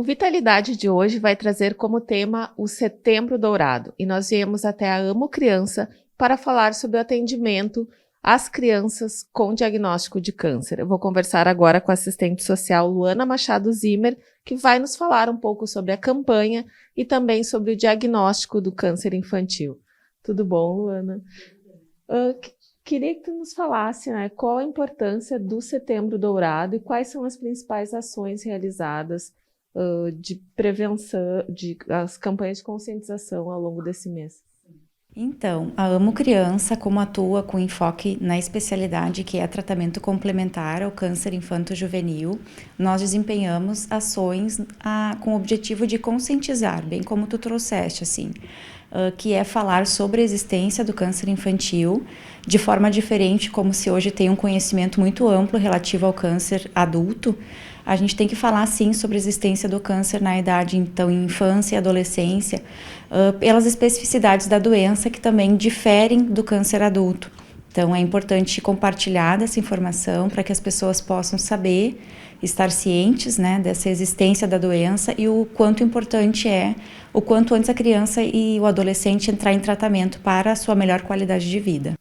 Vitalidade de hoje vai trazer como tema o Setembro Dourado e nós viemos até a Amo Criança para falar sobre o atendimento às crianças com diagnóstico de câncer. Eu vou conversar agora com a assistente social Luana Machado Zimmer, que vai nos falar um pouco sobre a campanha e também sobre o diagnóstico do câncer infantil. Tudo bom, Luana? Queria que tu nos falasse, qual a importância do Setembro Dourado e quais são as principais ações realizadas de prevenção, as campanhas de conscientização ao longo desse mês. Então, a Amo Criança, como atua com enfoque na especialidade que é tratamento complementar ao câncer infanto-juvenil, nós desempenhamos ações com o objetivo de conscientizar, bem como tu trouxeste, assim, que é falar sobre a existência do câncer infantil de forma diferente, como se hoje tem um conhecimento muito amplo relativo ao câncer adulto. A gente tem que falar, sim, sobre a existência do câncer na idade, então, em infância e adolescência, pelas especificidades da doença que também diferem do câncer adulto. Então, é importante compartilhar dessa informação para que as pessoas possam saber, estar cientes, dessa existência da doença e o quanto importante é, o quanto antes a criança e o adolescente entrar em tratamento para a sua melhor qualidade de vida.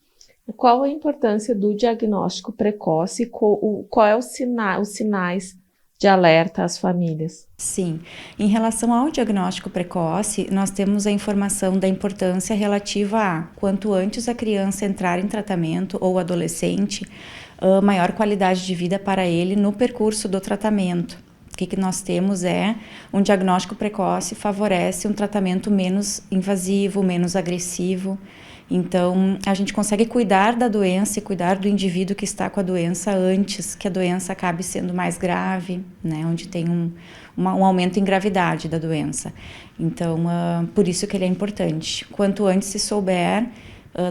Qual a importância do diagnóstico precoce e qual é os sinais de alerta às famílias? Sim, em relação ao diagnóstico precoce, nós temos a informação da importância relativa a quanto antes a criança entrar em tratamento ou adolescente, maior qualidade de vida para ele no percurso do tratamento. O que nós temos é um diagnóstico precoce favorece um tratamento menos invasivo, menos agressivo. Então, a gente consegue cuidar da doença e cuidar do indivíduo que está com a doença antes que a doença acabe sendo mais grave, onde tem um aumento em gravidade da doença. Então, por isso que ele é importante. Quanto antes se souber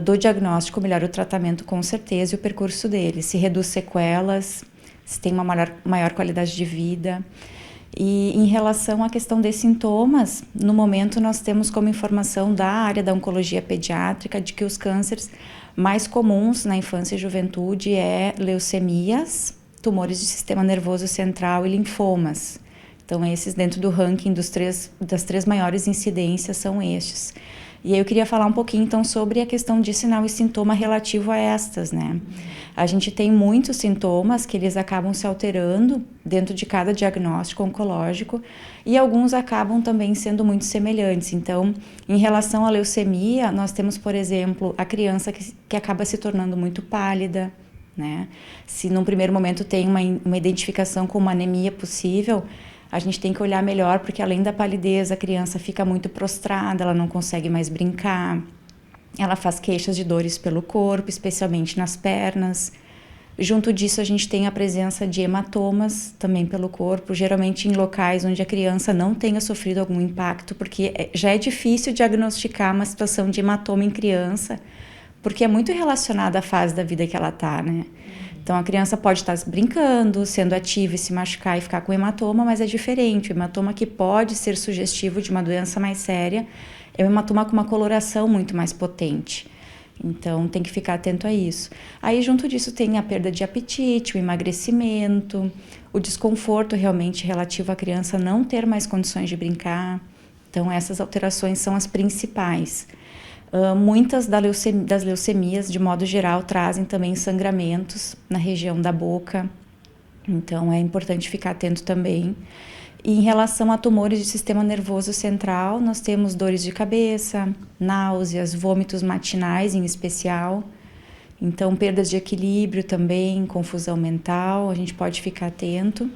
do diagnóstico, melhor o tratamento com certeza e o percurso dele. Se reduz sequelas, se tem uma maior qualidade de vida. E em relação à questão dos sintomas, no momento nós temos como informação da área da oncologia pediátrica de que os cânceres mais comuns na infância e juventude é leucemias, tumores de sistema nervoso central e linfomas. Então esses dentro do ranking das três maiores incidências são estes. E aí eu queria falar um pouquinho então sobre a questão de sinal e sintoma relativo a estas, A gente tem muitos sintomas que eles acabam se alterando dentro de cada diagnóstico oncológico e alguns acabam também sendo muito semelhantes. Então, em relação à leucemia, nós temos, por exemplo, a criança que acaba se tornando muito pálida, Se num primeiro momento tem uma identificação com uma anemia possível, a gente tem que olhar melhor, porque além da palidez, a criança fica muito prostrada, ela não consegue mais brincar, ela faz queixas de dores pelo corpo, especialmente nas pernas. Junto disso, a gente tem a presença de hematomas também pelo corpo, geralmente em locais onde a criança não tenha sofrido algum impacto, porque já é difícil diagnosticar uma situação de hematoma em criança, porque é muito relacionada à fase da vida que ela está, Então, a criança pode estar brincando, sendo ativa e se machucar e ficar com hematoma, mas é diferente. O hematoma que pode ser sugestivo de uma doença mais séria é um hematoma com uma coloração muito mais potente. Então, tem que ficar atento a isso. Aí, junto disso, tem a perda de apetite, o emagrecimento, o desconforto realmente relativo à criança não ter mais condições de brincar. Então, essas alterações são as principais. Muitas das leucemias, de modo geral, trazem também sangramentos na região da boca, então é importante ficar atento também. E em relação a tumores de sistema nervoso central, nós temos dores de cabeça, náuseas, vômitos matinais em especial, então perdas de equilíbrio também, confusão mental, a gente pode ficar atento.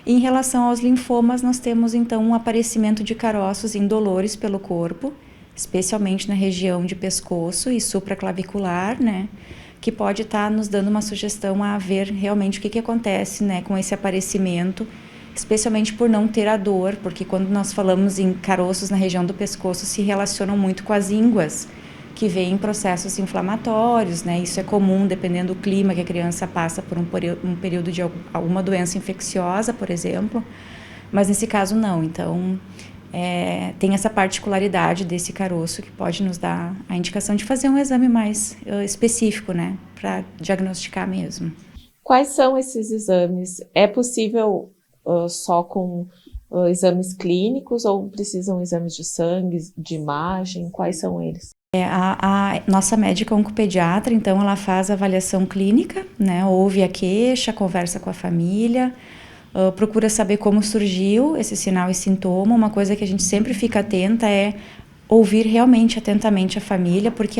E em relação aos linfomas, nós temos então um aparecimento de caroços indolores pelo corpo, especialmente na região de pescoço e supraclavicular, que pode estar nos dando uma sugestão a ver realmente o que acontece, com esse aparecimento, especialmente por não ter a dor, porque quando nós falamos em caroços na região do pescoço, se relacionam muito com as ínguas, que vêm em processos inflamatórios, Isso é comum dependendo do clima que a criança passa por um período de alguma doença infecciosa, por exemplo, mas nesse caso não, então tem essa particularidade desse caroço que pode nos dar a indicação de fazer um exame mais específico, para diagnosticar mesmo. Quais são esses exames? É possível só com exames clínicos ou precisam exames de sangue, de imagem? Quais são eles? A nossa médica oncopediatra, então, ela faz a avaliação clínica, né? Ouve a queixa, conversa com a família, procura saber como surgiu esse sinal e sintoma. Uma coisa que a gente sempre fica atenta é ouvir realmente atentamente a família, porque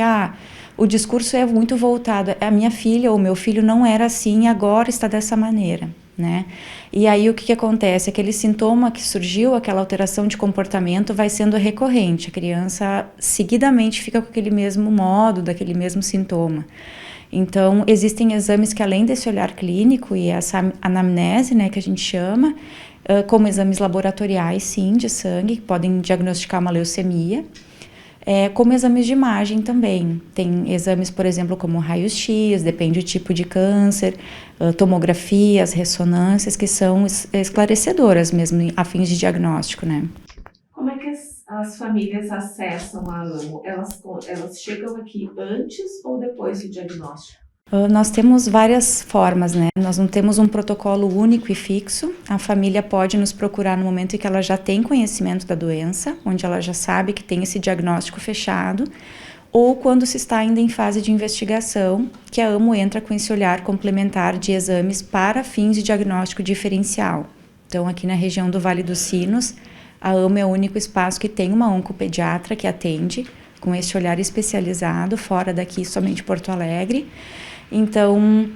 o discurso é muito voltado, a minha filha ou meu filho não era assim, agora está dessa maneira, né? E aí o que acontece? Aquele sintoma que surgiu, aquela alteração de comportamento vai sendo recorrente, a criança seguidamente fica com aquele mesmo modo, daquele mesmo sintoma. Então, existem exames que, além desse olhar clínico e essa anamnese, né, que a gente chama, como exames laboratoriais, sim, de sangue, que podem diagnosticar uma leucemia, como exames de imagem também. Tem exames, por exemplo, como raio-x, depende do tipo de câncer, tomografias, ressonâncias, que são esclarecedoras mesmo, a fins de diagnóstico, né? Como é que as famílias acessam a AMO? Elas chegam aqui antes ou depois do diagnóstico? Nós temos várias formas, né? Nós não temos um protocolo único e fixo. A família pode nos procurar no momento em que ela já tem conhecimento da doença, onde ela já sabe que tem esse diagnóstico fechado, ou quando se está ainda em fase de investigação, que a AMO entra com esse olhar complementar de exames para fins de diagnóstico diferencial. Então, aqui na região do Vale dos Sinos, a AMO é o único espaço que tem uma oncopediatra que atende com esse olhar especializado, fora daqui, somente Porto Alegre. Então,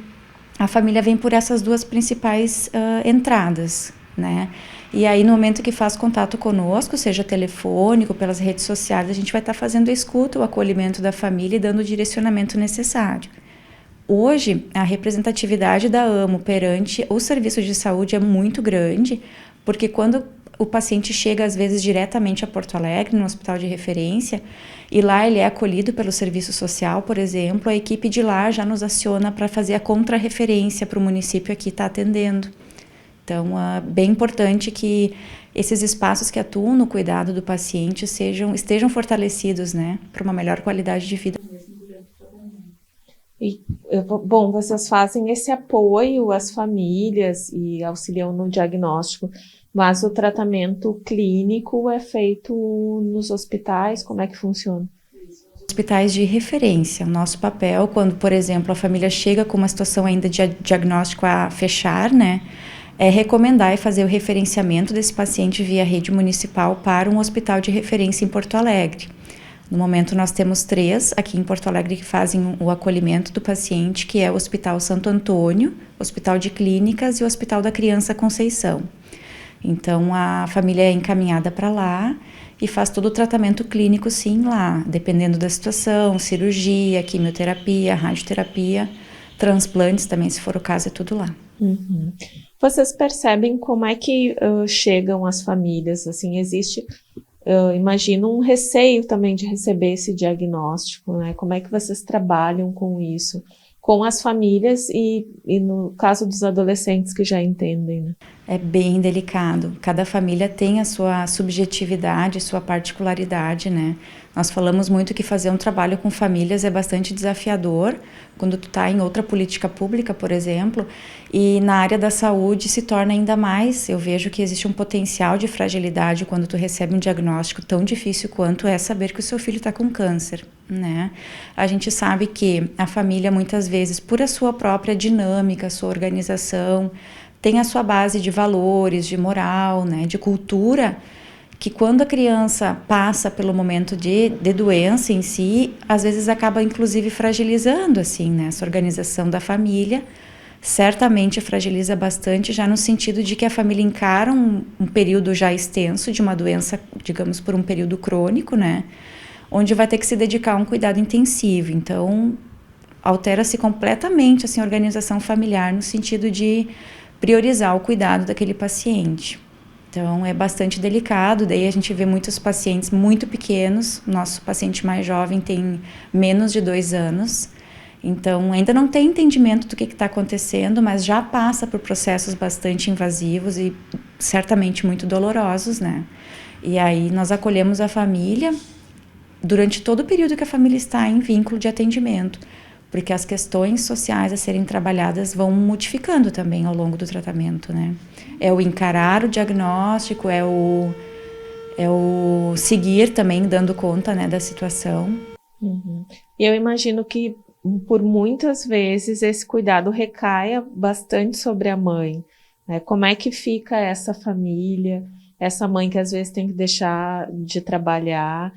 a família vem por essas duas principais entradas, né? E aí, no momento que faz contato conosco, seja telefônico, pelas redes sociais, a gente vai estar fazendo a escuta, o acolhimento da família e dando o direcionamento necessário. Hoje, a representatividade da AMO perante o serviço de saúde é muito grande, porque quando o paciente chega, às vezes, diretamente a Porto Alegre, no hospital de referência, e lá ele é acolhido pelo serviço social, por exemplo, a equipe de lá já nos aciona para fazer a contrarreferência para o município aqui estar atendendo. Então, é bem importante que esses espaços que atuam no cuidado do paciente estejam fortalecidos, né, para uma melhor qualidade de vida. E, bom, vocês fazem esse apoio às famílias e auxiliam no diagnóstico, mas o tratamento clínico é feito nos hospitais? Como é que funciona? Hospitais de referência. Nosso papel, quando, por exemplo, a família chega com uma situação ainda de diagnóstico a fechar, né, é recomendar e fazer o referenciamento desse paciente via rede municipal para um hospital de referência em Porto Alegre. No momento, nós temos 3 aqui em Porto Alegre que fazem o acolhimento do paciente, que é o Hospital Santo Antônio, Hospital de Clínicas e o Hospital da Criança Conceição. Então, a família é encaminhada para lá e faz todo o tratamento clínico, sim, lá, dependendo da situação, cirurgia, quimioterapia, radioterapia, transplantes também, se for o caso, é tudo lá. Uhum. Vocês percebem como é que chegam as famílias? Assim, existe, imagino, um receio também de receber esse diagnóstico, né? Como é que vocês trabalham com isso? Com as famílias e no caso dos adolescentes que já entendem, né? É bem delicado. Cada família tem a sua subjetividade, sua particularidade, né? Nós falamos muito que fazer um trabalho com famílias é bastante desafiador, quando tu tá em outra política pública, por exemplo, e na área da saúde se torna ainda mais. Eu vejo que existe um potencial de fragilidade quando tu recebe um diagnóstico tão difícil quanto é saber que o seu filho está com câncer, né? A gente sabe que a família, muitas vezes, por a sua própria dinâmica, sua organização, tem a sua base de valores, de moral, né, de cultura, que quando a criança passa pelo momento de doença em si, às vezes acaba inclusive fragilizando assim, né, essa organização da família, certamente fragiliza bastante já no sentido de que a família encara um período já extenso de uma doença, digamos, por um período crônico, né, onde vai ter que se dedicar a um cuidado intensivo. Então, altera-se completamente assim, a organização familiar no sentido de priorizar o cuidado daquele paciente. Então, é bastante delicado, daí a gente vê muitos pacientes muito pequenos, nosso paciente mais jovem tem menos de 2 anos, então ainda não tem entendimento do que está acontecendo, mas já passa por processos bastante invasivos e certamente muito dolorosos, né? E aí nós acolhemos a família durante todo o período que a família está em vínculo de atendimento, porque as questões sociais a serem trabalhadas vão modificando também ao longo do tratamento, né? É o encarar o diagnóstico, é o seguir também dando conta, né, da situação. Uhum. Eu imagino que por muitas vezes esse cuidado recaia bastante sobre a mãe, né? Como é que fica essa família, essa mãe que às vezes tem que deixar de trabalhar?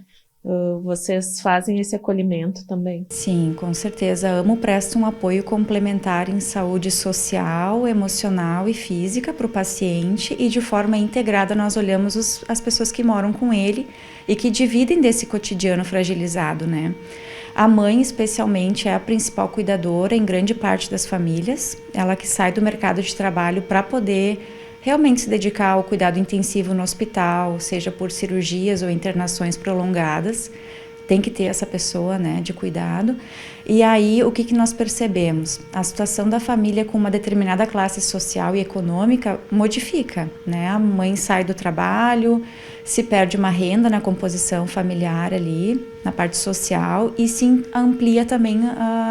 Vocês fazem esse acolhimento também? Sim, com certeza. A AMO presta um apoio complementar em saúde social, emocional e física para o paciente, e de forma integrada nós olhamos as pessoas que moram com ele e que dividem desse cotidiano fragilizado, né? A mãe, especialmente, é a principal cuidadora em grande parte das famílias, ela que sai do mercado de trabalho para poder realmente se dedicar ao cuidado intensivo no hospital, seja por cirurgias ou internações prolongadas. Tem que ter essa pessoa, né, de cuidado. E aí, o que nós percebemos? A situação da família com uma determinada classe social e econômica modifica, né? A mãe sai do trabalho, se perde uma renda na composição familiar ali, na parte social, e se amplia também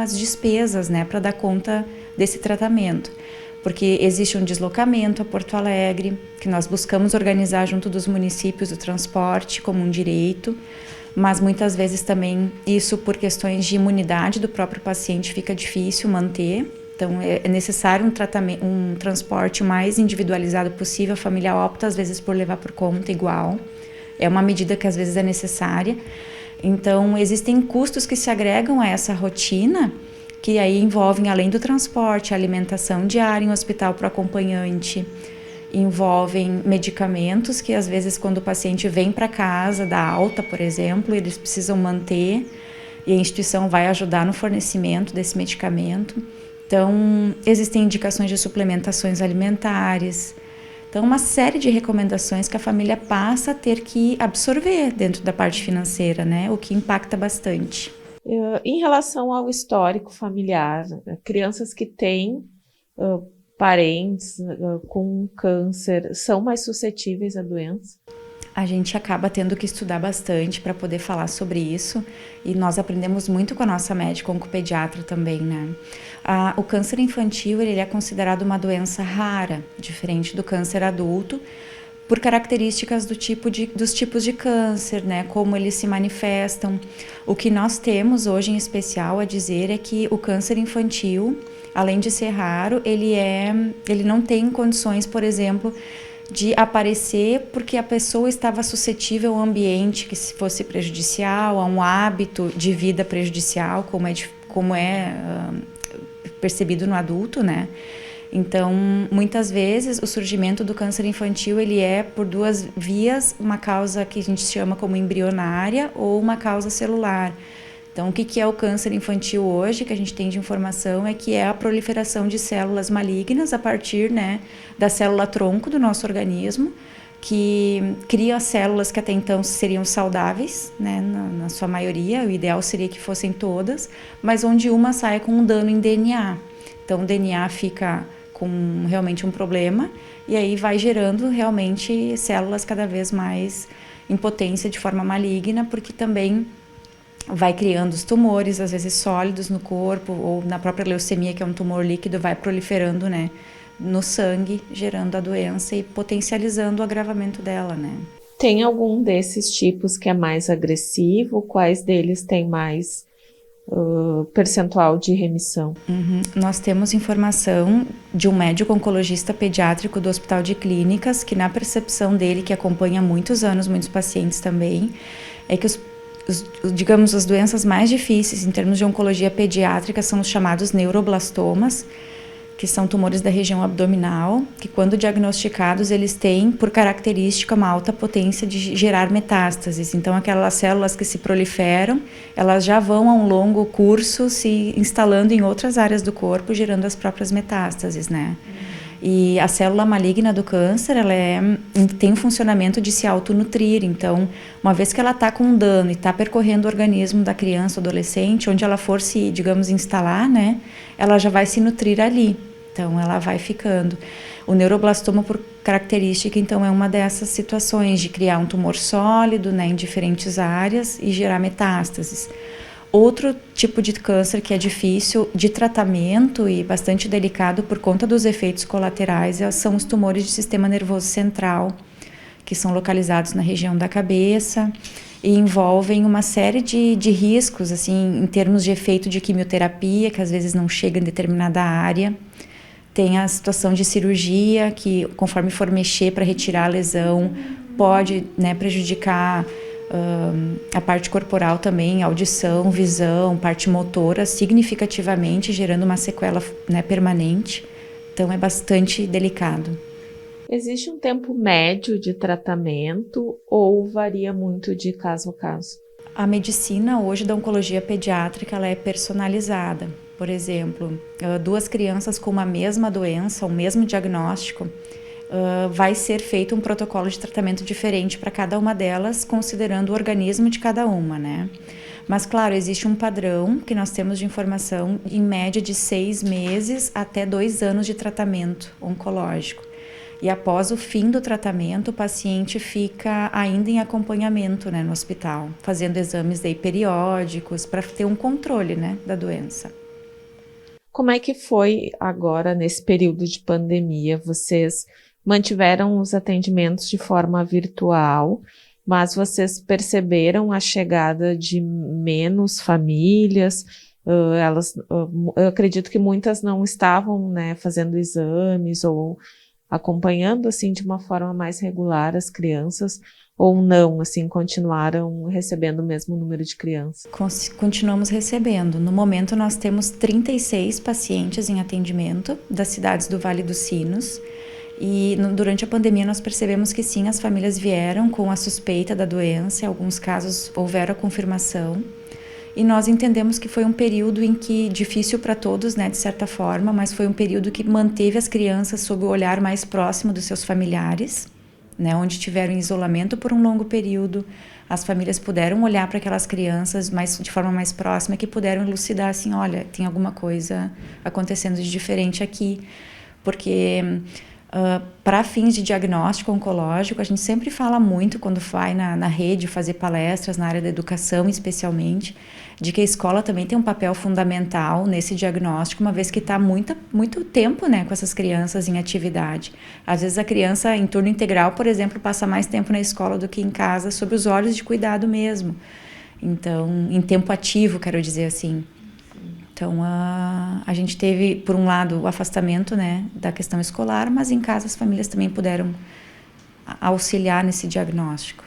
as despesas, né, para dar conta desse tratamento. Porque existe um deslocamento a Porto Alegre, que nós buscamos organizar junto dos municípios o transporte como um direito, mas muitas vezes também isso por questões de imunidade do próprio paciente fica difícil manter. Então é necessário um transporte mais individualizado possível, a família opta às vezes por levar por conta igual, é uma medida que às vezes é necessária. Então existem custos que se agregam a essa rotina, que aí envolvem, além do transporte, a alimentação diária em hospital para o acompanhante, envolvem medicamentos que às vezes quando o paciente vem para casa da alta, por exemplo, eles precisam manter e a instituição vai ajudar no fornecimento desse medicamento. Então, existem indicações de suplementações alimentares. Então, uma série de recomendações que a família passa a ter que absorver dentro da parte financeira, né? O que impacta bastante. Em relação ao histórico familiar, crianças que têm parentes com câncer são mais suscetíveis à doença? A gente acaba tendo que estudar bastante para poder falar sobre isso, e nós aprendemos muito com a nossa médica oncopediatra também, né? O câncer infantil ele é considerado uma doença rara, diferente do câncer adulto, por características dos tipos de câncer, né? Como eles se manifestam. O que nós temos hoje em especial a dizer é que o câncer infantil, além de ser raro, ele não tem condições, por exemplo, de aparecer porque a pessoa estava suscetível ao ambiente que fosse prejudicial, a um hábito de vida prejudicial, como é percebido no adulto, né? Então, muitas vezes, o surgimento do câncer infantil, ele é por duas vias, uma causa que a gente chama como embrionária ou uma causa celular. Então, o que é o câncer infantil hoje, que a gente tem de informação, é que é a proliferação de células malignas a partir, né, da célula-tronco do nosso organismo, que cria células que até então seriam saudáveis, né, na sua maioria, o ideal seria que fossem todas, mas onde uma sai com um dano em DNA. Então, o DNA fica com realmente um problema e aí vai gerando realmente células cada vez mais em potência de forma maligna, porque também vai criando os tumores, às vezes sólidos no corpo, ou na própria leucemia, que é um tumor líquido, vai proliferando, né, no sangue, gerando a doença e potencializando o agravamento dela, né. Tem algum desses tipos que é mais agressivo? Quais deles tem mais percentual de remissão? Nós temos informação de um médico oncologista pediátrico do Hospital de Clínicas, que na percepção dele, que acompanha há muitos anos, muitos pacientes também, é que digamos, as doenças mais difíceis em termos de oncologia pediátrica são os chamados neuroblastomas, que são tumores da região abdominal, que quando diagnosticados eles têm por característica uma alta potência de gerar metástases. Então aquelas células que se proliferam, elas já vão a um longo curso se instalando em outras áreas do corpo, gerando as próprias metástases, né? E a célula maligna do câncer, ela tem um funcionamento de se autonutrir. Então, uma vez que ela está com um dano e está percorrendo o organismo da criança ou adolescente, onde ela for se, digamos, instalar, né, ela já vai se nutrir ali. Então, ela vai ficando. O neuroblastoma, por característica, então, é uma dessas situações de criar um tumor sólido, né, em diferentes áreas e gerar metástases. Outro tipo de câncer que é difícil de tratamento e bastante delicado por conta dos efeitos colaterais são os tumores de sistema nervoso central, que são localizados na região da cabeça e envolvem uma série de riscos, assim, em termos de efeito de quimioterapia, que às vezes não chega em determinada área. Tem a situação de cirurgia, que conforme for mexer para retirar a lesão, pode, né, prejudicar a parte corporal também, audição, visão, parte motora, significativamente, gerando uma sequela, né, permanente. Então, é bastante delicado. Existe um tempo médio de tratamento ou varia muito de caso a caso? A medicina hoje da oncologia pediátrica ela é personalizada. Por exemplo, 2 crianças com uma mesma doença, o mesmo diagnóstico, vai ser feito um protocolo de tratamento diferente para cada uma delas, considerando o organismo de cada uma, né? Mas, claro, existe um padrão que nós temos de informação, em média de 6 meses até 2 anos de tratamento oncológico. E após o fim do tratamento, o paciente fica ainda em acompanhamento, né, no hospital, fazendo exames daí periódicos para ter um controle, né, da doença. Como é que foi agora, nesse período de pandemia? Vocês mantiveram os atendimentos de forma virtual, mas vocês perceberam a chegada de menos famílias? Eu acredito que muitas não estavam, né, fazendo exames ou acompanhando assim de uma forma mais regular as crianças, ou não, assim, continuaram recebendo o mesmo número de crianças? Continuamos recebendo. No momento, nós temos 36 pacientes em atendimento das cidades do Vale dos Sinos. E durante a pandemia, nós percebemos que sim, as famílias vieram com a suspeita da doença. Em alguns casos, houveram a confirmação. E nós entendemos que foi um período em que, difícil para todos, né, de certa forma, mas foi um período que manteve as crianças sob o olhar mais próximo dos seus familiares, né, onde tiveram isolamento por um longo período, as famílias puderam olhar para aquelas crianças de forma mais próxima, que puderam elucidar assim, olha, tem alguma coisa acontecendo de diferente aqui, porque para fins de diagnóstico oncológico, a gente sempre fala muito quando vai na rede fazer palestras na área da educação, especialmente, de que a escola também tem um papel fundamental nesse diagnóstico, uma vez que está muito tempo, né, com essas crianças em atividade. Às vezes a criança em turno integral, por exemplo, passa mais tempo na escola do que em casa, sob os olhos de cuidado mesmo. Então, em tempo ativo, quero dizer assim. Então, a gente teve, por um lado, o afastamento, né, da questão escolar, mas em casa as famílias também puderam auxiliar nesse diagnóstico.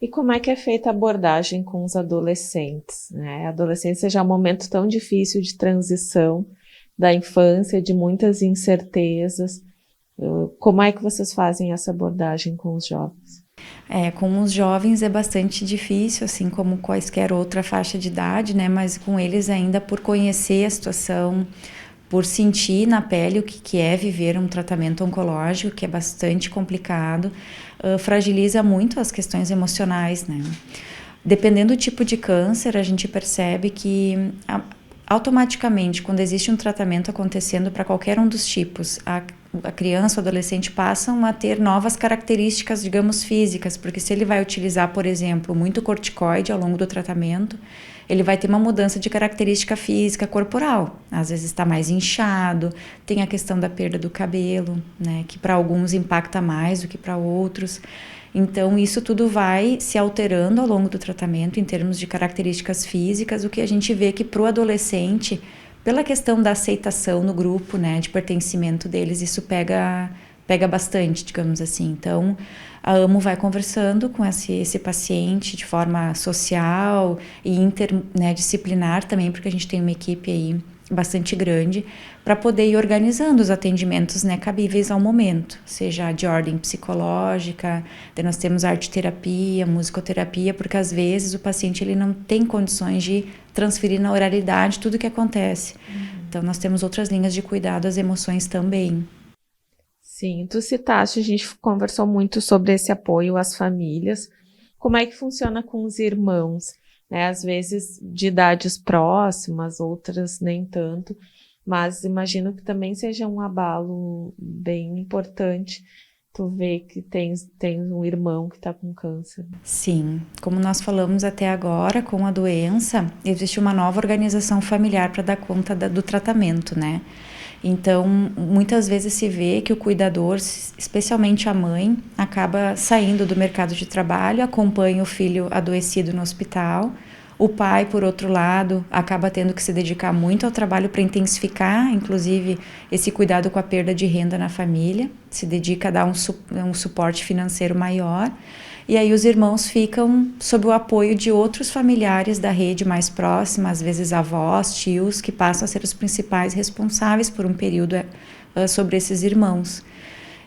E como é que é feita a abordagem com os adolescentes, né? A adolescência já é um momento tão difícil de transição da infância, de muitas incertezas. Como é que vocês fazem essa abordagem com os jovens? Com os jovens é bastante difícil, assim como quaisquer outra faixa de idade, né? Mas com eles ainda por conhecer a situação, por sentir na pele o que é viver um tratamento oncológico, que é bastante complicado, fragiliza muito as questões emocionais, né? Dependendo do tipo de câncer, a gente percebe que automaticamente, quando existe um tratamento acontecendo para qualquer um dos tipos, a criança ou adolescente passam a ter novas características, digamos, físicas, porque se ele vai utilizar, por exemplo, muito corticoide ao longo do tratamento, ele vai ter uma mudança de característica física corporal. Às vezes está mais inchado, tem a questão da perda do cabelo, né, que para alguns impacta mais do que para outros. Então, isso tudo vai se alterando ao longo do tratamento em termos de características físicas, o que a gente vê que para o adolescente, pela questão da aceitação no grupo, né, de pertencimento deles, isso pega bastante, digamos assim. Então, a AMO vai conversando com esse paciente de forma social e interdisciplinar também, porque a gente tem uma equipe aí bastante grande, para poder ir organizando os atendimentos, né, cabíveis ao momento, seja de ordem psicológica, daí nós temos arte-terapia, musicoterapia, porque às vezes o paciente ele não tem condições de transferir na oralidade tudo o que acontece. Então nós temos outras linhas de cuidado às emoções também. Sim, tu citaste, a gente conversou muito sobre esse apoio às famílias. Como é que funciona com os irmãos? Né? Às vezes de idades próximas, outras nem tanto, mas imagino que também seja um abalo bem importante tu vê que tens um irmão que está com câncer? Sim, como nós falamos até agora, com a doença, existe uma nova organização familiar para dar conta do tratamento, né? Então, muitas vezes se vê que o cuidador, especialmente a mãe, acaba saindo do mercado de trabalho, acompanha o filho adoecido no hospital. O pai, por outro lado, acaba tendo que se dedicar muito ao trabalho para intensificar, inclusive, esse cuidado com a perda de renda na família, se dedica a dar um suporte financeiro maior. E aí os irmãos ficam sob o apoio de outros familiares da rede mais próxima, às vezes avós, tios, que passam a ser os principais responsáveis por um período sobre esses irmãos.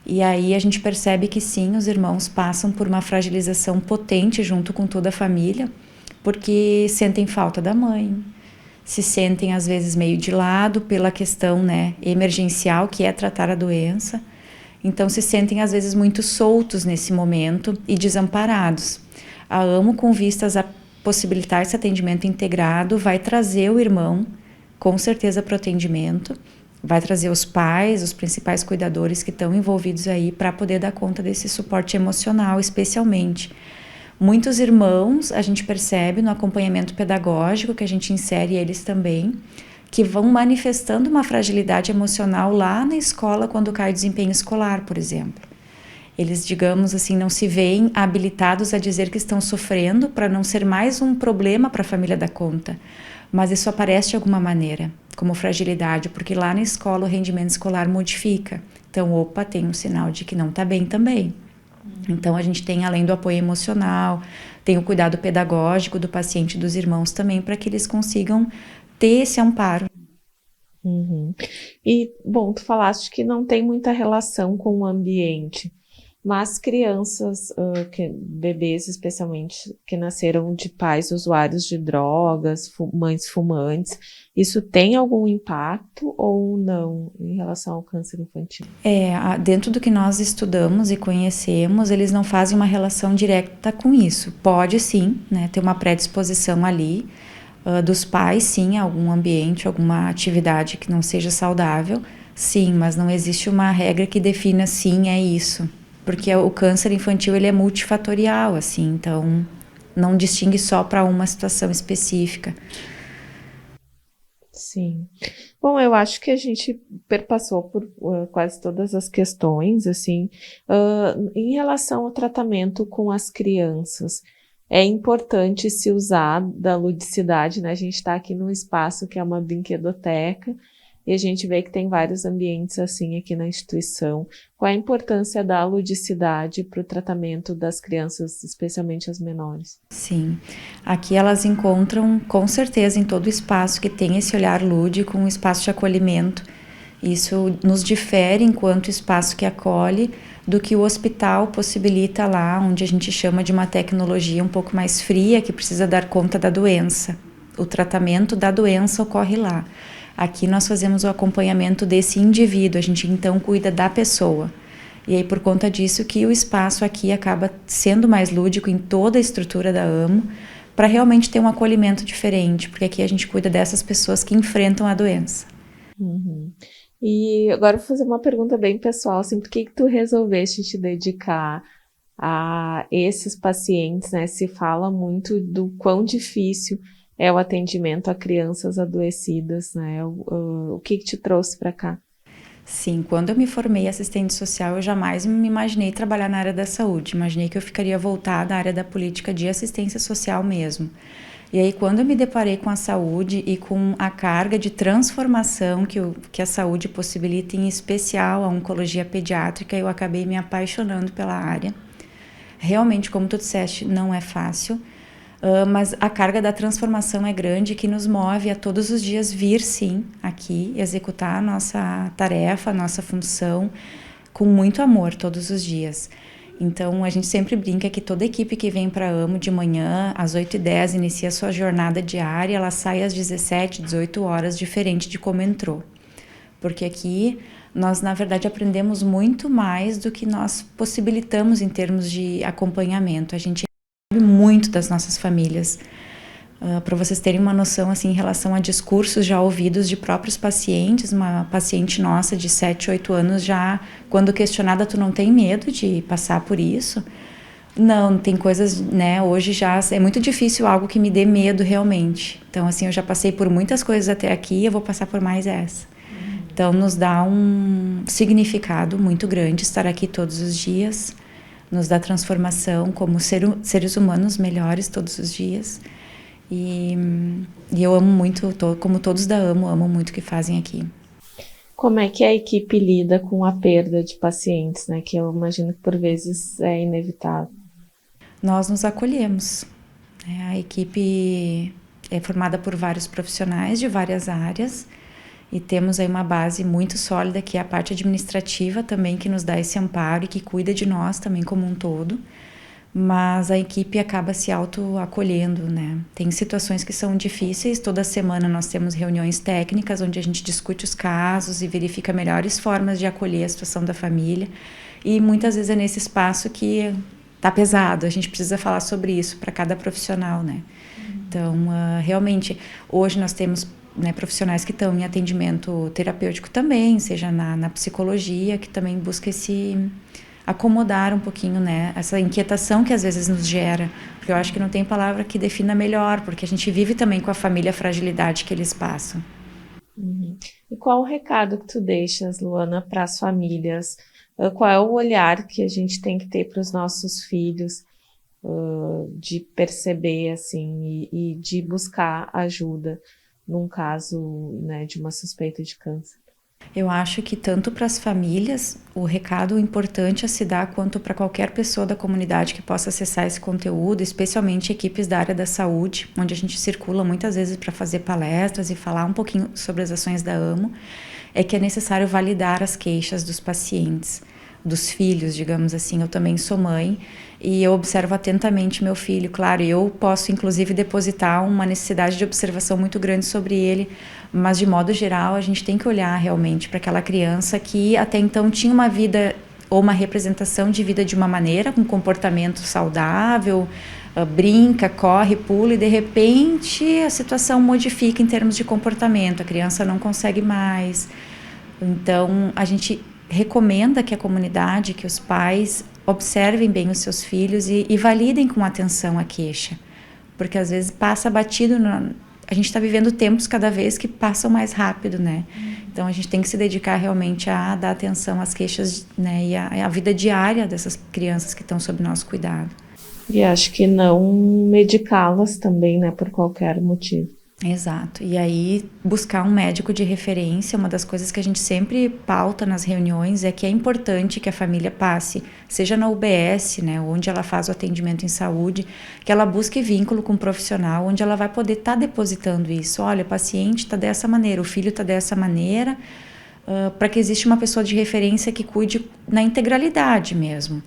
E aí a gente percebe que sim, os irmãos passam por uma fragilização potente junto com toda a família, porque sentem falta da mãe, se sentem às vezes meio de lado pela questão, né, emergencial que é tratar a doença. Então se sentem às vezes muito soltos nesse momento e desamparados. A AMO, com vistas a possibilitar esse atendimento integrado, vai trazer o irmão com certeza para o atendimento, vai trazer os pais, os principais cuidadores que estão envolvidos aí para poder dar conta desse suporte emocional, especialmente. Muitos irmãos, a gente percebe no acompanhamento pedagógico, que a gente insere eles também, que vão manifestando uma fragilidade emocional lá na escola quando cai o desempenho escolar, por exemplo. Eles, digamos assim, não se veem habilitados a dizer que estão sofrendo para não ser mais um problema para a família dar conta, mas isso aparece de alguma maneira, como fragilidade, porque lá na escola o rendimento escolar modifica. Então, opa, tem um sinal de que não está bem também. Então, a gente tem, além do apoio emocional, tem o cuidado pedagógico do paciente e dos irmãos também, para que eles consigam ter esse amparo. Uhum. E, bom, tu falaste que não tem muita relação com o ambiente, mas crianças, bebês especialmente, que nasceram de pais usuários de drogas, mães fumantes, isso tem algum impacto ou não em relação ao câncer infantil? Dentro do que nós estudamos e conhecemos, eles não fazem uma relação direta com isso. Pode sim, né, ter uma predisposição ali, dos pais, sim, algum ambiente, alguma atividade que não seja saudável, sim, mas não existe uma regra que defina sim, é isso. Porque o câncer infantil ele é multifatorial, assim, então não distingue só para uma situação específica. Sim. Bom, eu acho que a gente perpassou por quase todas as questões, assim, em relação ao tratamento com as crianças. É importante se usar da ludicidade, né? A gente está aqui num espaço que é uma brinquedoteca, e a gente vê que tem vários ambientes assim aqui na instituição. Qual é a importância da ludicidade para o tratamento das crianças, especialmente as menores? Sim, aqui elas encontram com certeza em todo espaço que tem esse olhar lúdico, um espaço de acolhimento. Isso nos difere enquanto espaço que acolhe do que o hospital possibilita lá, onde a gente chama de uma tecnologia um pouco mais fria, que precisa dar conta da doença. O tratamento da doença ocorre lá. Aqui nós fazemos o acompanhamento desse indivíduo, a gente então cuida da pessoa. E aí por conta disso que o espaço aqui acaba sendo mais lúdico em toda a estrutura da AMO, para realmente ter um acolhimento diferente, porque aqui a gente cuida dessas pessoas que enfrentam a doença. Uhum. E agora eu vou fazer uma pergunta bem pessoal, assim, por que tu resolveste te dedicar a esses pacientes, né? Se fala muito do quão difícil é o atendimento a crianças adoecidas, né? O que te trouxe para cá? Sim, quando eu me formei assistente social, eu jamais me imaginei trabalhar na área da saúde. Imaginei que eu ficaria voltada à área da política de assistência social mesmo. E aí, quando eu me deparei com a saúde e com a carga de transformação que a saúde possibilita, em especial a oncologia pediátrica, eu acabei me apaixonando pela área. Realmente, como tu disseste, não é fácil. Mas a carga da transformação é grande, que nos move a todos os dias vir sim aqui, executar a nossa tarefa, a nossa função com muito amor todos os dias. Então a gente sempre brinca que toda equipe que vem para a AMO de manhã, às 8h10, inicia a sua jornada diária, ela sai às 17, 18 horas, diferente de como entrou. Porque aqui nós, na verdade, aprendemos muito mais do que nós possibilitamos em termos de acompanhamento. A gente muito das nossas famílias. Para vocês terem uma noção assim, em relação a discursos já ouvidos de próprios pacientes, uma paciente nossa de 7, 8 anos já, quando questionada, tu não tem medo de passar por isso? Não, tem coisas, né, hoje já é muito difícil algo que me dê medo realmente. Então, assim, eu já passei por muitas coisas até aqui, eu vou passar por mais essa. Então, nos dá um significado muito grande estar aqui todos os dias, nos dá transformação como seres humanos melhores todos os dias. E eu amo muito, como todos da amo muito o que fazem aqui. Como é que a equipe lida com a perda de pacientes, né? Que eu imagino que por vezes é inevitável. Nós nos acolhemos. A equipe é formada por vários profissionais de várias áreas e temos aí uma base muito sólida que é a parte administrativa também, que nos dá esse amparo e que cuida de nós também como um todo. Mas a equipe acaba se auto-acolhendo, né? Tem situações que são difíceis, toda semana nós temos reuniões técnicas onde a gente discute os casos e verifica melhores formas de acolher a situação da família, e muitas vezes é nesse espaço que tá pesado, a gente precisa falar sobre isso para cada profissional, né? Então, realmente, hoje nós temos, né, profissionais que estão em atendimento terapêutico também, seja na psicologia, que também busca acomodar um pouquinho, né, essa inquietação que às vezes nos gera, porque eu acho que não tem palavra que defina melhor, porque a gente vive também com a família a fragilidade que eles passam. E qual o recado que tu deixas, Luana, para as famílias? Qual é o olhar que a gente tem que ter para os nossos filhos, de perceber, assim, e de buscar ajuda num caso, né, de uma suspeita de câncer? Eu acho que tanto para as famílias, o recado importante a se dar, quanto para qualquer pessoa da comunidade que possa acessar esse conteúdo, especialmente equipes da área da saúde, onde a gente circula muitas vezes para fazer palestras e falar um pouquinho sobre as ações da AMO, é que é necessário validar as queixas dos pacientes, dos filhos, digamos assim. Eu também sou mãe e eu observo atentamente meu filho. Claro, eu posso inclusive depositar uma necessidade de observação muito grande sobre ele, mas de modo geral a gente tem que olhar realmente para aquela criança que até então tinha uma vida ou uma representação de vida de uma maneira, com comportamento saudável, brinca, corre, pula, e de repente a situação modifica em termos de comportamento, a criança não consegue mais. Então a gente recomenda que a comunidade, que os pais observem bem os seus filhos e validem com atenção a queixa, porque às vezes passa batido. A gente está vivendo tempos cada vez que passam mais rápido, né? Então a gente tem que se dedicar realmente a dar atenção às queixas, né, e à vida diária dessas crianças que estão sob nosso cuidado. E acho que não medicá-las também, né, por qualquer motivo. Exato. E aí buscar um médico de referência, uma das coisas que a gente sempre pauta nas reuniões é que é importante que a família passe, seja na UBS, né, onde ela faz o atendimento em saúde, que ela busque vínculo com um profissional, onde ela vai poder estar depositando isso. Olha, o paciente está dessa maneira, o filho está dessa maneira, para que exista uma pessoa de referência que cuide na integralidade mesmo.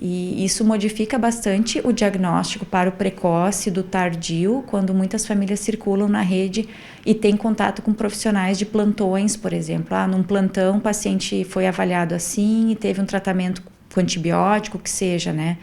E isso modifica bastante o diagnóstico para o precoce do tardio, quando muitas famílias circulam na rede e têm contato com profissionais de plantões, por exemplo. Num plantão o paciente foi avaliado assim e teve um tratamento com antibiótico, que seja, né?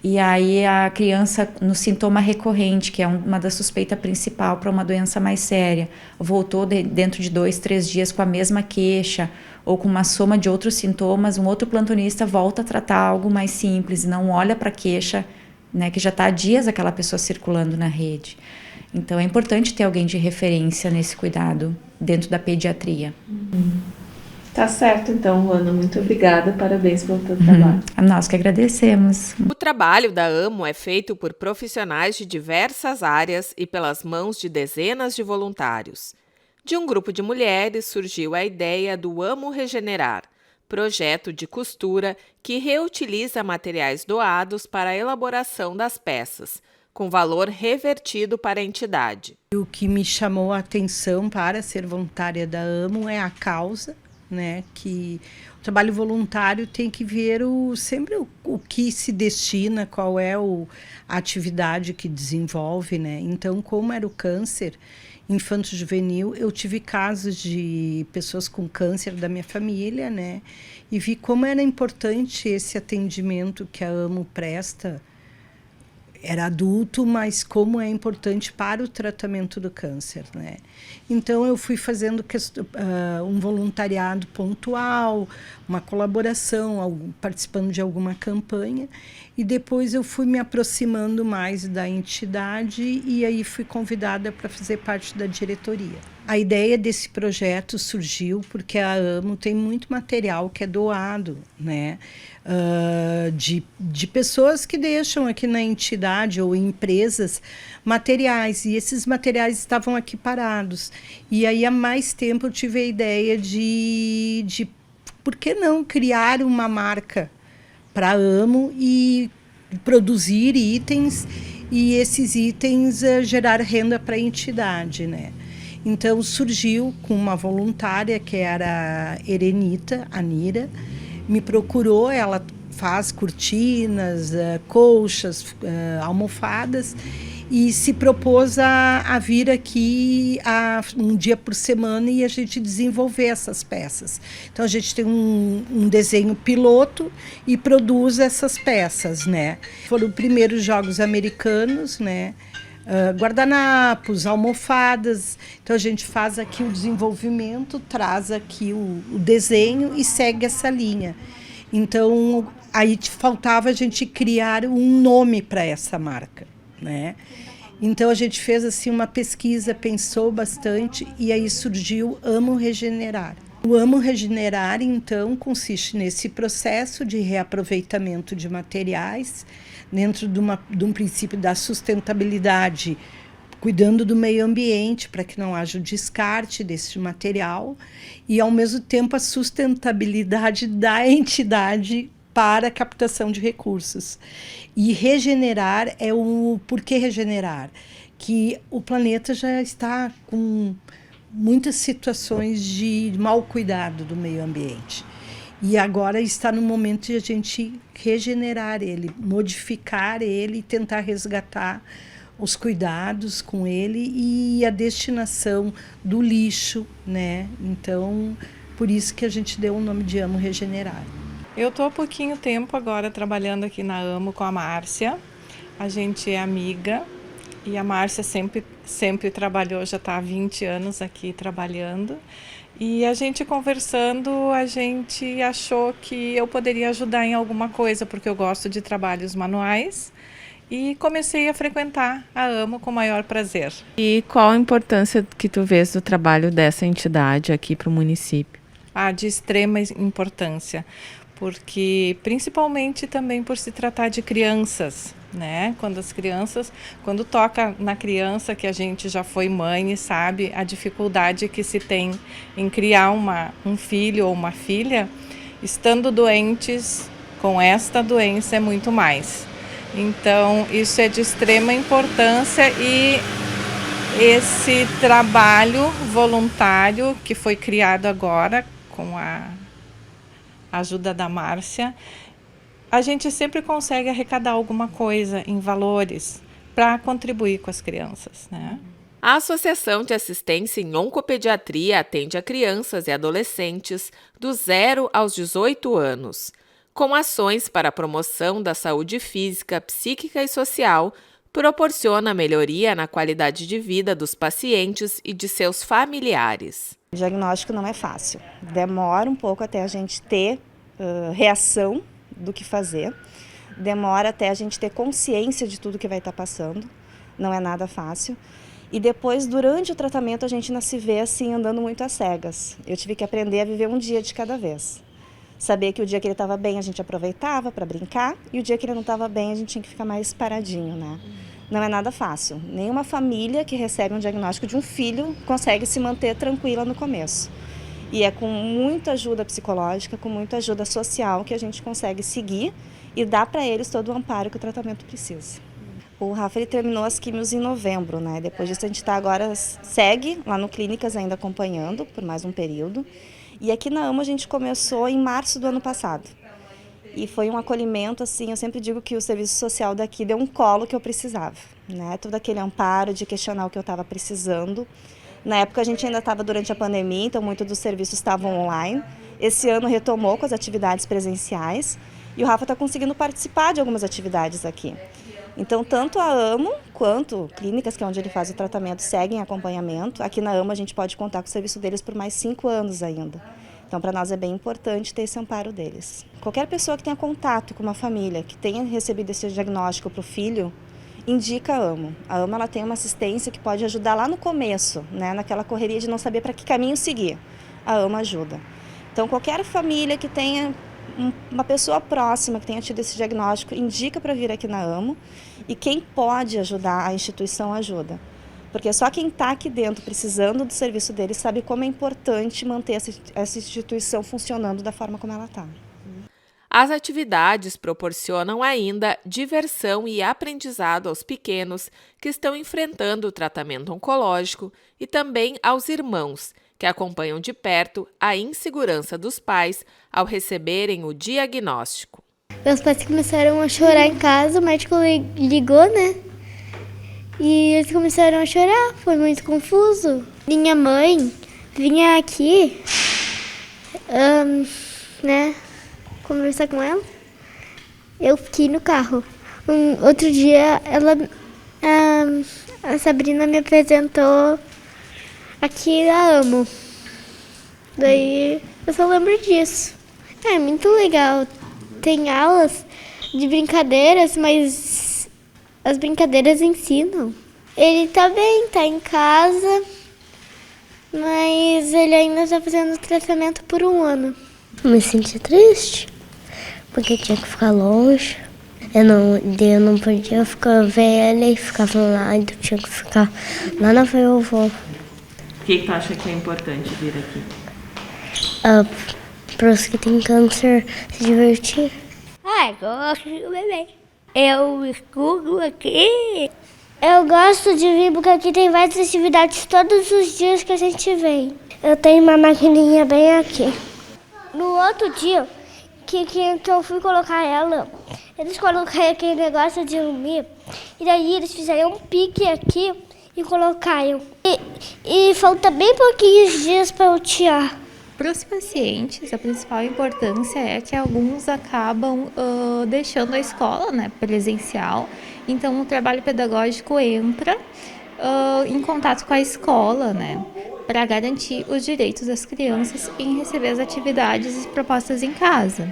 E aí a criança, no sintoma recorrente, que é uma da suspeita principal para uma doença mais séria, voltou dentro de 2, 3 dias com a mesma queixa, ou com uma soma de outros sintomas, um outro plantonista volta a tratar algo mais simples, não olha para a queixa, né, que já está há dias aquela pessoa circulando na rede. Então é importante ter alguém de referência nesse cuidado dentro da pediatria. Tá certo, então, Luana, muito obrigada, parabéns pelo teu trabalho. Nós que agradecemos. O trabalho da AMO é feito por profissionais de diversas áreas e pelas mãos de dezenas de voluntários. De um grupo de mulheres surgiu a ideia do Amo Regenerar, projeto de costura que reutiliza materiais doados para a elaboração das peças, com valor revertido para a entidade. O que me chamou a atenção para ser voluntária da AMO é a causa, né, que o trabalho voluntário tem que ver sempre o que se destina, qual é a atividade que desenvolve, né? Então, como era o câncer infanto-juvenil, eu tive casos de pessoas com câncer da minha família, né? E vi como era importante esse atendimento que a AMO presta. era adulto, mas como é importante para o tratamento do câncer, né? Então, eu fui fazendo um voluntariado pontual, uma colaboração, participando de alguma campanha, e depois eu fui me aproximando mais da entidade e aí fui convidada para fazer parte da diretoria. A ideia desse projeto surgiu porque a AMO tem muito material que é doado, né? De pessoas que deixam aqui na entidade ou em empresas materiais, e esses materiais estavam aqui parados. E aí, há mais tempo, eu tive a ideia de por que não criar uma marca para a AMO e produzir itens, e esses itens gerar renda para a entidade, né? Então, surgiu com uma voluntária, que era a Erenita, a Nira, me procurou, ela faz cortinas, colchas, almofadas, e se propôs a vir aqui um dia por semana e a gente desenvolver essas peças. Então, a gente tem um desenho piloto e produz essas peças, né? Foram os primeiros jogos americanos, né? Guardanapos, almofadas. Então, a gente faz aqui o desenvolvimento, traz aqui o desenho e segue essa linha. Então, aí faltava a gente criar um nome para essa marca, né? Então, a gente fez assim uma pesquisa, pensou bastante, e aí surgiu Amo Regenerar. O Amo Regenerar, então, consiste nesse processo de reaproveitamento de materiais, dentro de um princípio da sustentabilidade, cuidando do meio ambiente para que não haja o descarte desse material, e, ao mesmo tempo, a sustentabilidade da entidade para a captação de recursos. E regenerar é o... Por que regenerar? Que o planeta já está com muitas situações de mau cuidado do meio ambiente. E agora está no momento de a gente regenerar ele, modificar ele e tentar resgatar os cuidados com ele e a destinação do lixo, né? Então, por isso que a gente deu o nome de Amo Regenerar. Eu estou há pouquinho tempo agora trabalhando aqui na AMO com a Márcia. A gente é amiga e a Márcia sempre trabalhou, já está há 20 anos aqui trabalhando. E a gente conversando, a gente achou que eu poderia ajudar em alguma coisa, porque eu gosto de trabalhos manuais. E comecei a frequentar a AMO com o maior prazer. E qual a importância que tu vês do trabalho dessa entidade aqui para o município? De extrema importância, porque principalmente também por se tratar de crianças, né? Quando toca na criança, que a gente já foi mãe e sabe a dificuldade que se tem em criar um filho ou uma filha, estando doentes com esta doença é muito mais. Então, isso é de extrema importância, e esse trabalho voluntário que foi criado agora com a ajuda da Márcia, a gente sempre consegue arrecadar alguma coisa em valores para contribuir com as crianças, né? A Associação de Assistência em Oncopediatria atende a crianças e adolescentes do 0 aos 18 anos, com ações para a promoção da saúde física, psíquica e social, proporciona melhoria na qualidade de vida dos pacientes e de seus familiares. O diagnóstico não é fácil, demora um pouco até a gente ter reação do que fazer, demora até a gente ter consciência de tudo que vai estar passando, não é nada fácil. E depois, durante o tratamento, a gente ainda se vê assim, andando muito às cegas. Eu tive que aprender a viver um dia de cada vez. Saber que o dia que ele estava bem, a gente aproveitava para brincar, e o dia que ele não estava bem, a gente tinha que ficar mais paradinho, né? Não é nada fácil. Nenhuma família que recebe um diagnóstico de um filho consegue se manter tranquila no começo. E é com muita ajuda psicológica, com muita ajuda social que a gente consegue seguir e dar para eles todo o amparo que o tratamento precisa. O Rafa, ele terminou as químios em novembro, né? Depois disso a gente está agora, segue lá no Clínicas ainda acompanhando por mais um período. E aqui na AMO a gente começou em março do ano passado. E foi um acolhimento, assim, eu sempre digo que o serviço social daqui deu um colo que eu precisava, né? Todo aquele amparo de questionar o que eu estava precisando. Na época a gente ainda estava durante a pandemia, então muitos dos serviços estavam online. Esse ano retomou com as atividades presenciais e o Rafa está conseguindo participar de algumas atividades aqui. Então, tanto a AMO quanto clínicas, que é onde ele faz o tratamento, seguem acompanhamento. Aqui na AMO a gente pode contar com o serviço deles por mais 5 anos ainda. Então, para nós é bem importante ter esse amparo deles. Qualquer pessoa que tenha contato com uma família, que tenha recebido esse diagnóstico para o filho, indica a AMO. A AMO ela tem uma assistência que pode ajudar lá no começo, né, naquela correria de não saber para que caminho seguir. A AMO ajuda. Então, qualquer família que tenha uma pessoa próxima que tenha tido esse diagnóstico, indica para vir aqui na AMO, e quem pode ajudar, a instituição ajuda. Porque só quem está aqui dentro precisando do serviço deles sabe como é importante manter essa instituição funcionando da forma como ela está. As atividades proporcionam ainda diversão e aprendizado aos pequenos que estão enfrentando o tratamento oncológico e também aos irmãos, que acompanham de perto a insegurança dos pais ao receberem o diagnóstico. Meus pais começaram a chorar em casa, o médico ligou, né? E eles começaram a chorar, foi muito confuso. Minha mãe vinha aqui, né, conversar com ela. Eu fiquei no carro. Outro dia, a Sabrina me apresentou aqui a AMO. Daí eu só lembro disso. É muito legal. Tem aulas de brincadeiras, mas as brincadeiras ensinam. Ele tá bem, tá em casa, mas ele ainda tá fazendo tratamento por 1 ano. Me senti triste, porque tinha que ficar longe. Eu não podia ficar velha e ficava lá, eu tinha que ficar lá na vovó. O que tu acha que é importante vir aqui? Para os que têm câncer se divertir. Eu gosto de beber. Eu estudo aqui. Eu gosto de vir porque aqui tem várias atividades todos os dias que a gente vem. Eu tenho uma maquininha bem aqui. No outro dia que eu fui colocar ela, eles colocaram aquele negócio de dormir. E daí eles fizeram um pique aqui e colocaram. E falta bem pouquinhos dias para eu tirar. Para os pacientes, a principal importância é que alguns acabam deixando a escola, né, presencial. Então, o trabalho pedagógico entra em contato com a escola, né, para garantir os direitos das crianças em receber as atividades propostas em casa.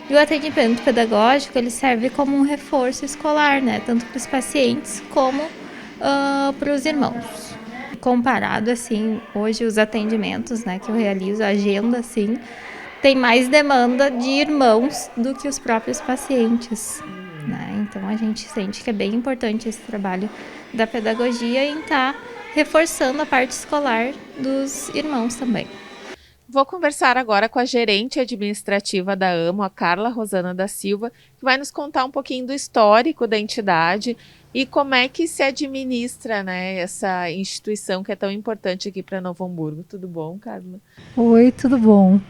E o atendimento pedagógico ele serve como um reforço escolar, né, tanto para os pacientes como para os irmãos. Comparado, assim, hoje os atendimentos, né, que eu realizo, a agenda, assim, tem mais demanda de irmãos do que os próprios pacientes, né? Então, a gente sente que é bem importante esse trabalho da pedagogia em estar reforçando a parte escolar dos irmãos também. Vou conversar agora com a gerente administrativa da AMO, a Carla Rosana da Silva, que vai nos contar um pouquinho do histórico da entidade e como é que se administra, né, essa instituição que é tão importante aqui para Novo Hamburgo. Tudo bom, Carla? Oi, tudo bom.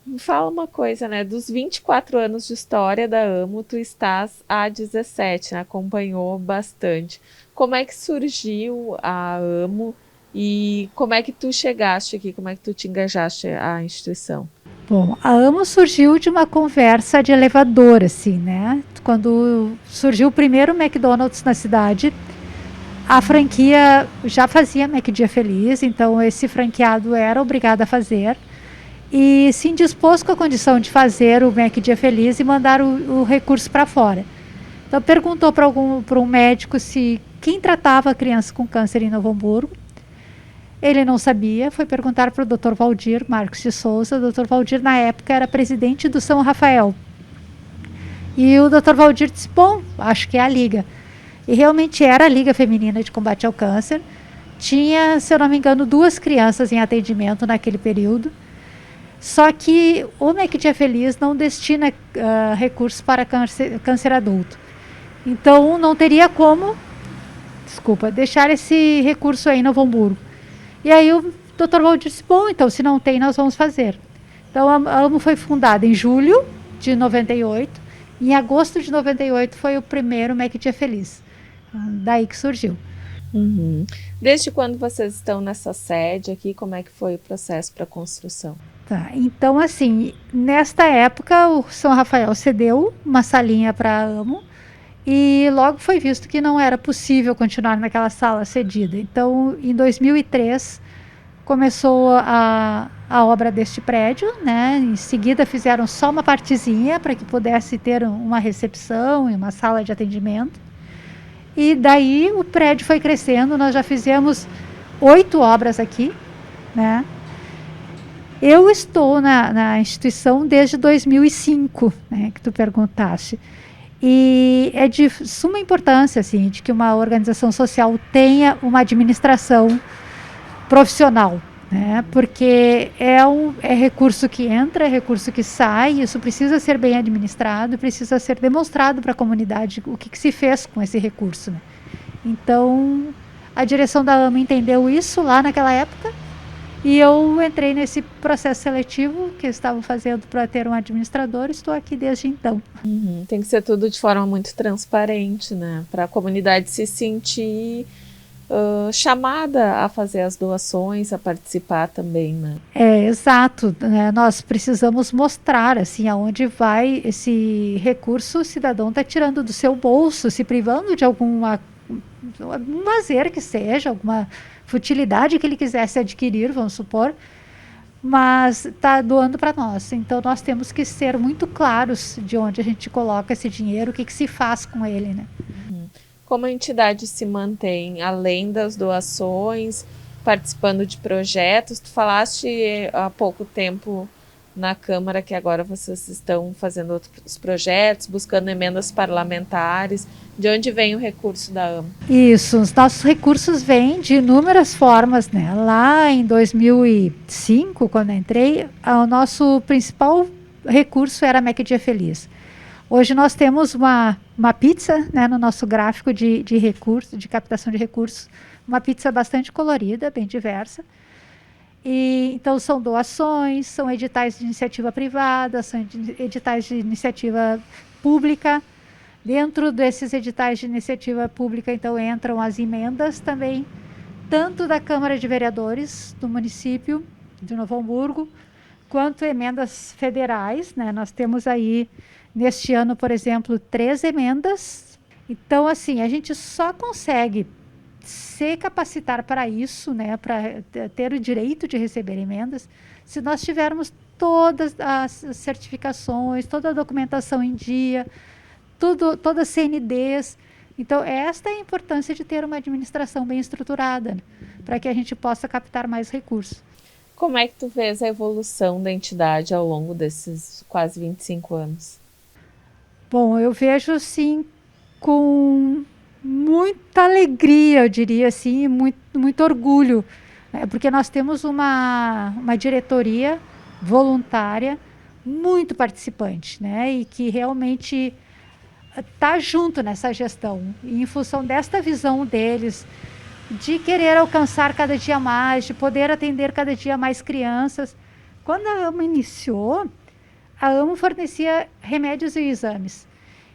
Me fala uma coisa, né, dos 24 anos de história da AMO, tu estás há 17, né, acompanhou bastante. Como é que surgiu a AMO e como é que tu chegaste aqui, como é que tu te engajaste à instituição? Bom, a AMO surgiu de uma conversa de elevador, assim, né? Quando surgiu o primeiro McDonald's na cidade, a franquia já fazia McDia Feliz, então esse franqueado era obrigado a fazer e se indispôs com a condição de fazer o McDia Feliz e mandar o recurso para fora. Então perguntou para um médico se quem tratava a criança com câncer em Novo Hamburgo. Ele não sabia, foi perguntar para o Dr. Valdir Marcos de Souza. O Dr. Valdir, na época, era presidente do São Rafael. E o Dr. Valdir disse, bom, acho que é a Liga. E realmente era a Liga Feminina de Combate ao Câncer. Tinha, se eu não me engano, 2 crianças em atendimento naquele período. Só que o McDia Feliz não destina recursos para câncer adulto. Então, não teria como, deixar esse recurso aí em Novo Hamburgo. E aí o Dr. Valdir disse, bom, então se não tem, nós vamos fazer. Então a AMO foi fundada em julho de 98, e em agosto de 98 foi o primeiro McDia Feliz. Daí que surgiu. Uhum. Desde quando vocês estão nessa sede aqui, como é que foi o processo para a construção? Tá, então assim, nesta época o São Rafael cedeu uma salinha para a AMO, E logo foi visto que não era possível continuar naquela sala cedida. Então, em 2003, começou a obra deste prédio, né? Em seguida fizeram só uma partezinha para que pudesse ter uma recepção e uma sala de atendimento. E daí o prédio foi crescendo, nós já fizemos 8 obras aqui, né? Eu estou na instituição desde 2005, né, que tu perguntaste. E é de suma importância, assim, de que uma organização social tenha uma administração profissional, né? Porque é recurso que entra, é recurso que sai, isso precisa ser bem administrado, precisa ser demonstrado para a comunidade o que se fez com esse recurso, né? Então, a direção da AMA entendeu isso lá naquela época e eu entrei nesse processo seletivo que eles estavam fazendo para ter um administrador e estou aqui desde então. Tem que ser tudo de forma muito transparente, né? Para a comunidade se sentir chamada a fazer as doações, a participar também, né? Exato, né? Nós precisamos mostrar assim aonde vai esse recurso, o cidadão está tirando do seu bolso, se privando de algum lazer que seja, alguma futilidade que ele quisesse adquirir, vamos supor, mas está doando para nós. Então nós temos que ser muito claros de onde a gente coloca esse dinheiro, o que se faz com ele, né? Como a entidade se mantém além das doações, participando de projetos? Tu falaste há pouco tempo na Câmara que agora vocês estão fazendo outros projetos, buscando emendas parlamentares. De onde vem o recurso da AMA? Isso, os nossos recursos vêm de inúmeras formas, né? Lá em 2005, quando eu entrei, o nosso principal recurso era a MEC Dia Feliz. Hoje nós temos uma pizza, né, no nosso gráfico de recursos, de captação de recursos, uma pizza bastante colorida, bem diversa. E, então são doações, são editais de iniciativa privada, são editais de iniciativa pública. Dentro desses editais de iniciativa pública, então, entram as emendas também, tanto da Câmara de Vereadores do município de Novo Hamburgo, quanto emendas federais, né? Nós temos aí, neste ano, por exemplo, 3 emendas. Então, assim, a gente só consegue se capacitar para isso, né, para ter o direito de receber emendas, se nós tivermos todas as certificações, toda a documentação em dia, todas as CNDs. Então, esta é a importância de ter uma administração bem estruturada, né, para que a gente possa captar mais recursos. Como é que tu vês a evolução da entidade ao longo desses quase 25 anos? Bom, eu vejo, sim, com muita alegria, eu diria assim, muito orgulho, né, porque nós temos uma diretoria voluntária muito participante, né, e que realmente está junto nessa gestão. E em função desta visão deles, de querer alcançar cada dia mais, de poder atender cada dia mais crianças. Quando a AMA iniciou, a AMA fornecia remédios e exames.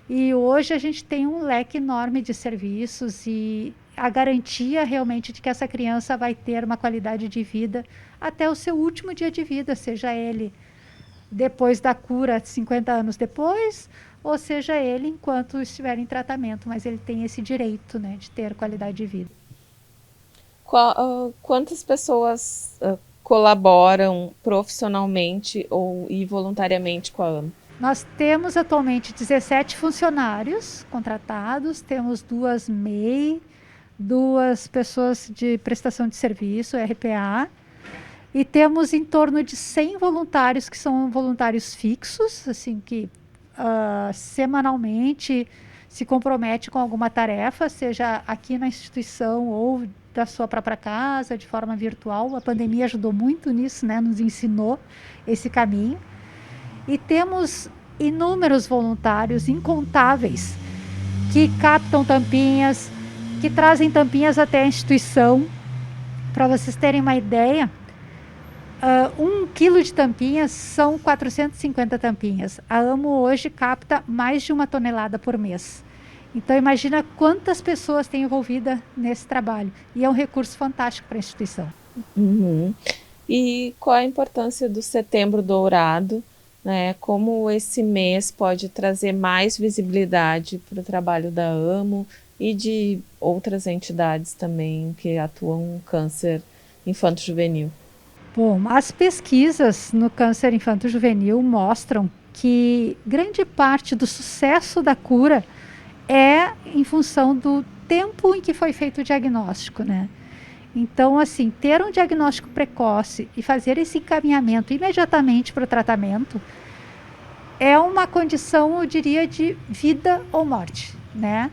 E hoje a gente tem um leque enorme de serviços e a garantia realmente de que essa criança vai ter uma qualidade de vida até o seu último dia de vida, seja ele depois da cura, 50 anos depois, ou seja ele enquanto estiver em tratamento, mas ele tem esse direito, né, de ter qualidade de vida. Quantas pessoas colaboram profissionalmente e voluntariamente com a AMA? Nós temos atualmente 17 funcionários contratados, temos 2 MEI, 2 pessoas de prestação de serviço, RPA, e temos em torno de 100 voluntários que são voluntários fixos, assim que semanalmente se compromete com alguma tarefa, seja aqui na instituição ou da sua própria casa, de forma virtual. A pandemia ajudou muito nisso, né? Nos ensinou esse caminho. E temos inúmeros voluntários, incontáveis, que captam tampinhas, que trazem tampinhas até a instituição. Para vocês terem uma ideia, 1 quilo de tampinhas são 450 tampinhas. A AMO hoje capta mais de 1 tonelada por mês. Então imagina quantas pessoas têm envolvida nesse trabalho. E é um recurso fantástico para a instituição. E qual a importância do Setembro Dourado né, como esse mês pode trazer mais visibilidade para o trabalho da AMO e de outras entidades também que atuam no câncer infanto-juvenil. Bom, as pesquisas no câncer infanto-juvenil mostram que grande parte do sucesso da cura é em função do tempo em que foi feito o diagnóstico, né? Então, assim, ter um diagnóstico precoce e fazer esse encaminhamento imediatamente para o tratamento é uma condição, eu diria, de vida ou morte, né?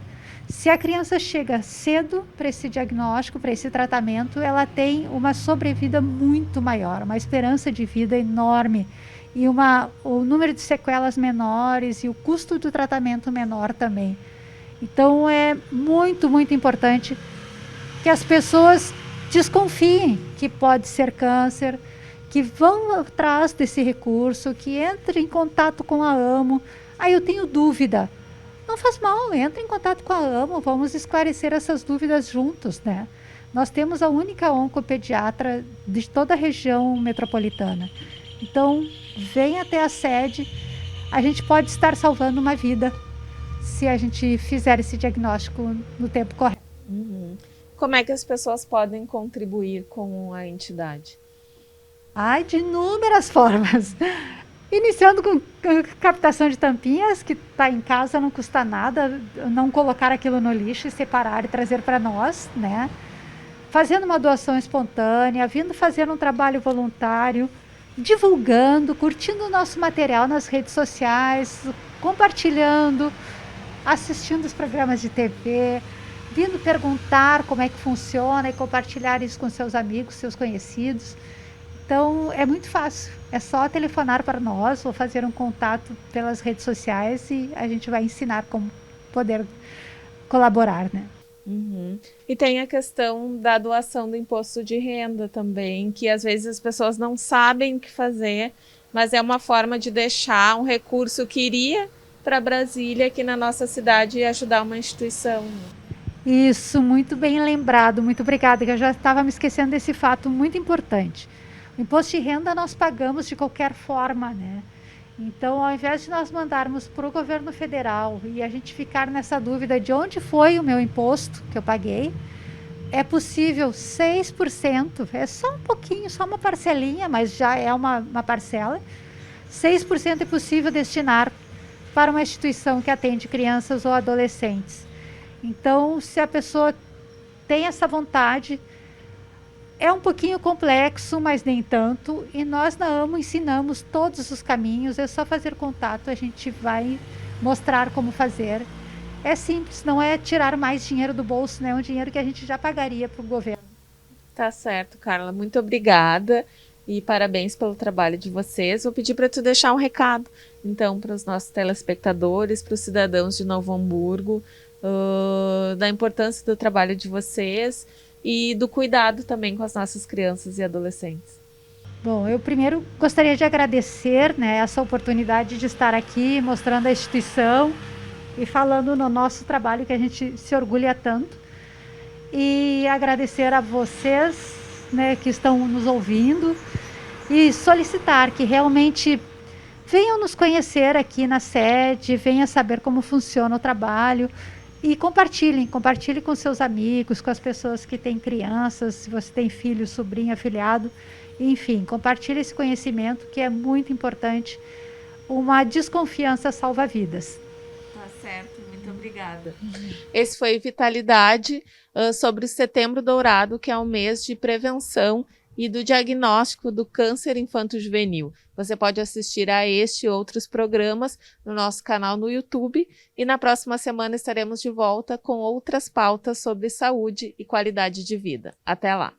Se a criança chega cedo para esse diagnóstico, para esse tratamento, ela tem uma sobrevida muito maior, uma esperança de vida enorme e o número de sequelas menores e o custo do tratamento menor também. Então é muito, muito importante que as pessoas desconfiem que pode ser câncer, que vão atrás desse recurso, que entrem em contato com a AMO. Aí eu tenho dúvida. Não faz mal, entre em contato com a AMO, vamos esclarecer essas dúvidas juntos, né? Nós temos a única oncopediatra de toda a região metropolitana. Então, vem até a sede, a gente pode estar salvando uma vida se a gente fizer esse diagnóstico no tempo correto. Uhum. Como é que as pessoas podem contribuir com a entidade? De inúmeras formas. Iniciando com captação de tampinhas, que está em casa, não custa nada, não colocar aquilo no lixo e separar e trazer para nós, né? Fazendo uma doação espontânea, vindo fazer um trabalho voluntário, divulgando, curtindo o nosso material nas redes sociais, compartilhando, assistindo os programas de TV, vindo perguntar como é que funciona e compartilhar isso com seus amigos, seus conhecidos. Então, é muito fácil. É só telefonar para nós ou fazer um contato pelas redes sociais e a gente vai ensinar como poder colaborar, né? Uhum. E tem a questão da doação do imposto de renda também, que às vezes as pessoas não sabem o que fazer, mas é uma forma de deixar um recurso que iria para Brasília, aqui na nossa cidade, e ajudar uma instituição. Isso, muito bem lembrado. Muito obrigada, que eu já estava me esquecendo desse fato muito importante. O imposto de renda nós pagamos de qualquer forma, né? Então, ao invés de nós mandarmos para o governo federal e a gente ficar nessa dúvida de onde foi o meu imposto que eu paguei, é possível 6%, é só um pouquinho, só uma parcelinha, mas já é uma parcela. 6% é possível destinar para uma instituição que atende crianças ou adolescentes. Então, se a pessoa tem essa vontade, é um pouquinho complexo, mas nem tanto, e nós na AMO ensinamos todos os caminhos, é só fazer contato, a gente vai mostrar como fazer. É simples, não é tirar mais dinheiro do bolso, né? É um dinheiro que a gente já pagaria para o governo. Tá certo, Carla, muito obrigada e parabéns pelo trabalho de vocês. Vou pedir para tu deixar um recado, então, para os nossos telespectadores, para os cidadãos de Novo Hamburgo, da importância do trabalho de vocês e do cuidado também com as nossas crianças e adolescentes. Bom, eu primeiro gostaria de agradecer, né, essa oportunidade de estar aqui mostrando a instituição e falando no nosso trabalho que a gente se orgulha tanto. E agradecer a vocês, né, que estão nos ouvindo e solicitar que realmente venham nos conhecer aqui na sede, venham saber como funciona o trabalho. E compartilhe com seus amigos, com as pessoas que têm crianças, se você tem filho, sobrinho, afilhado, enfim, compartilhe esse conhecimento que é muito importante. Uma desconfiança salva vidas. Tá certo, muito obrigada. Esse foi Vitalidade sobre o Setembro Dourado, que é um mês de prevenção e do diagnóstico do câncer infanto-juvenil. Você pode assistir a este e outros programas no nosso canal no YouTube e na próxima semana estaremos de volta com outras pautas sobre saúde e qualidade de vida. Até lá!